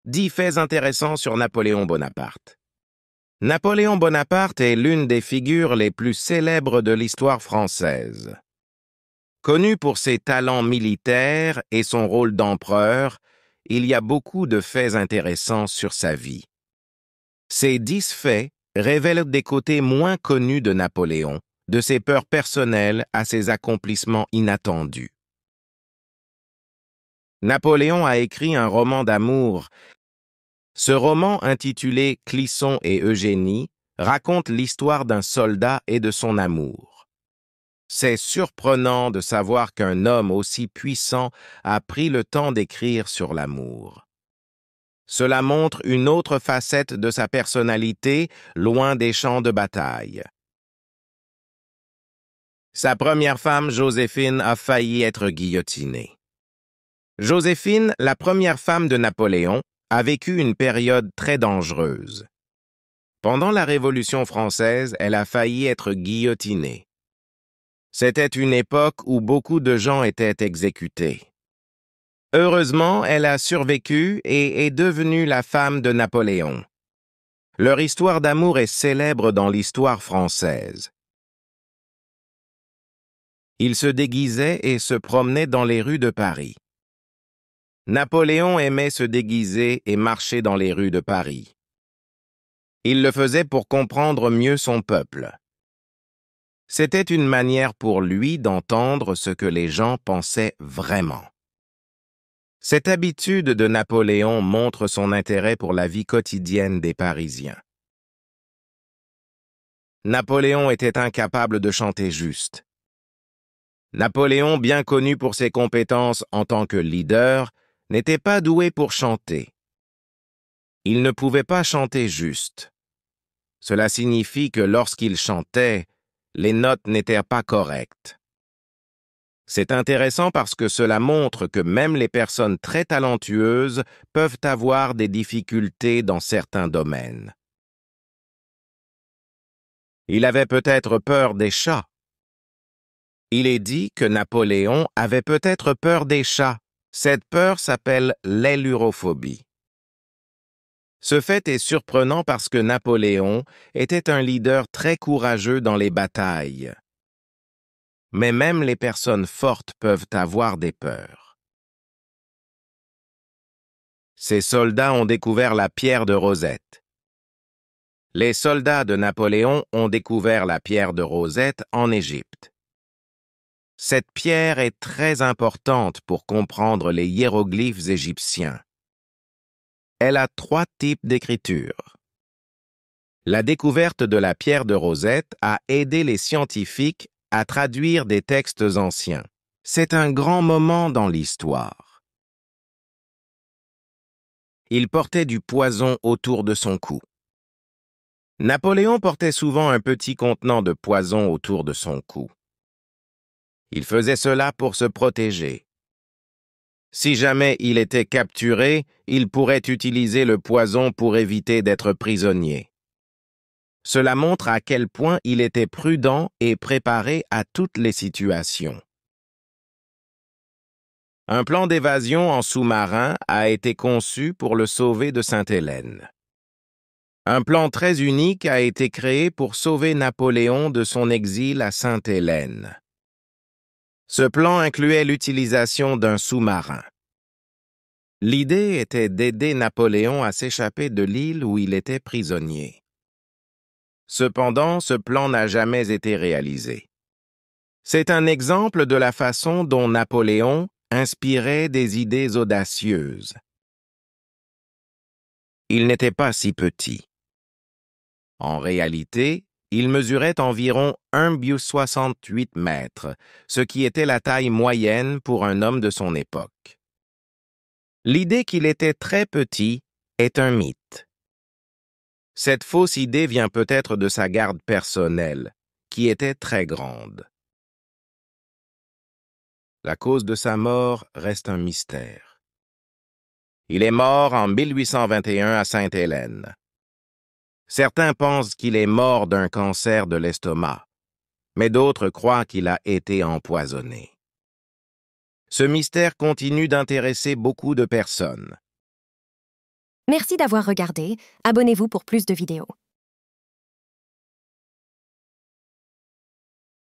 10 faits intéressants sur Napoléon Bonaparte. Napoléon Bonaparte est l'une des figures les plus célèbres de l'histoire française. Connu pour ses talents militaires et son rôle d'empereur, il y a beaucoup de faits intéressants sur sa vie. Ces 10 faits révèlent des côtés moins connus de Napoléon, de ses peurs personnelles à ses accomplissements inattendus. Napoléon a écrit un roman d'amour. Ce roman, intitulé Clisson et Eugénie, raconte l'histoire d'un soldat et de son amour. C'est surprenant de savoir qu'un homme aussi puissant a pris le temps d'écrire sur l'amour. Cela montre une autre facette de sa personnalité, loin des champs de bataille. Sa première femme, Joséphine, a failli être guillotinée. Joséphine, la première femme de Napoléon, a vécu une période très dangereuse. Pendant la Révolution française, elle a failli être guillotinée. C'était une époque où beaucoup de gens étaient exécutés. Heureusement, elle a survécu et est devenue la femme de Napoléon. Leur histoire d'amour est célèbre dans l'histoire française. Ils se déguisaient et se promenaient dans les rues de Paris. Napoléon aimait se déguiser et marcher dans les rues de Paris. Il le faisait pour comprendre mieux son peuple. C'était une manière pour lui d'entendre ce que les gens pensaient vraiment. Cette habitude de Napoléon montre son intérêt pour la vie quotidienne des Parisiens. Napoléon était incapable de chanter juste. Napoléon, bien connu pour ses compétences en tant que leader, n'était pas doué pour chanter. Il ne pouvait pas chanter juste. Cela signifie que lorsqu'il chantait, les notes n'étaient pas correctes. C'est intéressant parce que cela montre que même les personnes très talentueuses peuvent avoir des difficultés dans certains domaines. Il avait peut-être peur des chats. Il est dit que Napoléon avait peut-être peur des chats. Cette peur s'appelle l'ailurophobie. Ce fait est surprenant parce que Napoléon était un leader très courageux dans les batailles. Mais même les personnes fortes peuvent avoir des peurs. Ces soldats ont découvert la pierre de Rosette. Les soldats de Napoléon ont découvert la pierre de Rosette en Égypte. Cette pierre est très importante pour comprendre les hiéroglyphes égyptiens. Elle a 3 types d'écriture. La découverte de la pierre de Rosette a aidé les scientifiques à traduire des textes anciens. C'est un grand moment dans l'histoire. Il portait du poison autour de son cou. Napoléon portait souvent un petit contenant de poison autour de son cou. Il faisait cela pour se protéger. Si jamais il était capturé, il pourrait utiliser le poison pour éviter d'être prisonnier. Cela montre à quel point il était prudent et préparé à toutes les situations. Un plan d'évasion en sous-marin a été conçu pour le sauver de Sainte-Hélène. Un plan très unique a été créé pour sauver Napoléon de son exil à Sainte-Hélène. Ce plan incluait l'utilisation d'un sous-marin. L'idée était d'aider Napoléon à s'échapper de l'île où il était prisonnier. Cependant, ce plan n'a jamais été réalisé. C'est un exemple de la façon dont Napoléon inspirait des idées audacieuses. Il n'était pas si petit. En réalité, il mesurait environ 1,68 mètres, ce qui était la taille moyenne pour un homme de son époque. L'idée qu'il était très petit est un mythe. Cette fausse idée vient peut-être de sa garde personnelle, qui était très grande. La cause de sa mort reste un mystère. Il est mort en 1821 à Sainte-Hélène. Certains pensent qu'il est mort d'un cancer de l'estomac, mais d'autres croient qu'il a été empoisonné. Ce mystère continue d'intéresser beaucoup de personnes. Merci d'avoir regardé, abonnez-vous pour plus de vidéos.